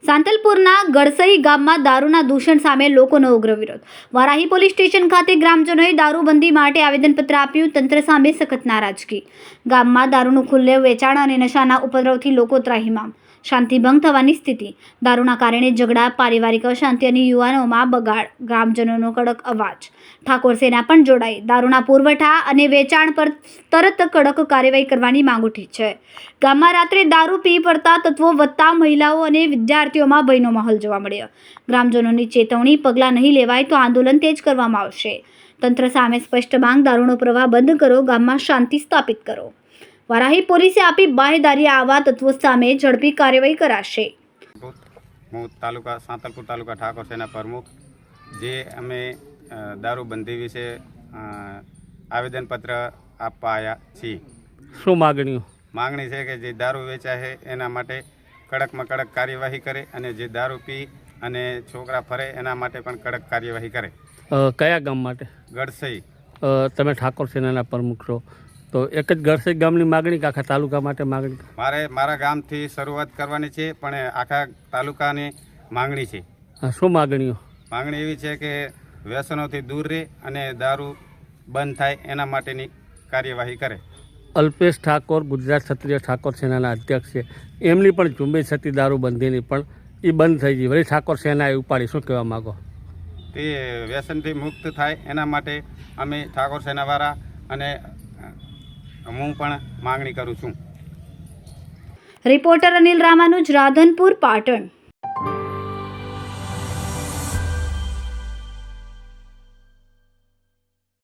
સાંતલપુરના ગળસઈ ગામમાં દારૂના દૂષણ સામે લોકોનો ઉગ્ર વિરોધ. વારાહી પોલીસ સ્ટેશન ખાતે ગ્રામજનોએ દારૂબંધી માટે આવેદનપત્ર આપ્યું. તંત્ર સામે સખત નારાજગી. ગામમાં દારૂનું ખુલ્લે વેચાણ અને નશાના ઉપદ્રવથી લોકો ત્રાહિમામ. શાંતિભંગ થવાની સ્થિતિ. દારૂના કારણે ઝઘડા, પારિવારિક અશાંતિ અને યુવાનોમાં બગાડ. ગ્રામજનોનો કડક અવાજ. ઠાકોર સેના પણ જોડાઈ. દારૂના પુરવઠા અને વેચાણ પર તરત કડક કાર્યવાહી કરવાની માંગ ઉઠી છે. ગામમાં રાત્રે દારૂ પી પડતા તત્વો વધતા મહિલાઓ અને વિદ્યાર્થીઓમાં ભયનો માહોલ જોવા મળ્યો. ગ્રામજનોની ચેતવણી, પગલાં નહીં લેવાય તો આંદોલન તેજ કરવામાં આવશે. તંત્ર સામે સ્પષ્ટ માંગ, દારૂનો પ્રવાહ બંધ કરો, ગામમાં શાંતિ સ્થાપિત કરો. વારાહી પોલીસે આપી બાહેદારી, આવા તત્વો સામે ઝડપી કાર્યવાહી કરાશે. હું સાંતલપુર તાલુકા ઠાકોર સેના પ્રમુખ. જે અમે દારૂબંધી વિશે આવેદનપત્ર આપવા આવ્યા છીએ. શું માગણીઓ? માગણી છે કે જે દારૂ વેચાય છે એના માટે કડકમાં કડક કાર્યવાહી કરે અને જે દારૂ પી અને છોકરા ફરે એના માટે પણ કડક કાર્યવાહી કરે. કયા ગામ માટે? ગળસઈ. તમે ઠાકોર સેનાના પ્રમુખ છો, તો એક જ ગળસઈ ગામની માગણી કે આખા તાલુકા માટે માગણી? મારા ગામથી શરૂઆત કરવાની છે, પણ આખા તાલુકાની માગણી છે. શું માગણીઓ? માગણી એવી છે કે વ્યસનોથી દૂર રહે અને દારૂ બંધ થાય એના માટેની કાર્યવાહી કરે. અલ્પેશ ઠાકોર ગુજરાત ક્ષત્રિય ઠાકોર સેનાના અધ્યક્ષ છે. એમની પણ ઝુંબેશ હતી દારૂબંધીની, પણ એ બંધ થઈ ગઈ. વળી ઠાકોર સેનાએ ઉપાડી. શું કહેવા માગો? તે વ્યસનથી મુક્ત થાય એના માટે અમે ઠાકોર સેનાવાળા અને હું પણ માગણી કરું છું. રિપોર્ટર અનિલ રામાનુજ, રાધનપુર, પાટણ.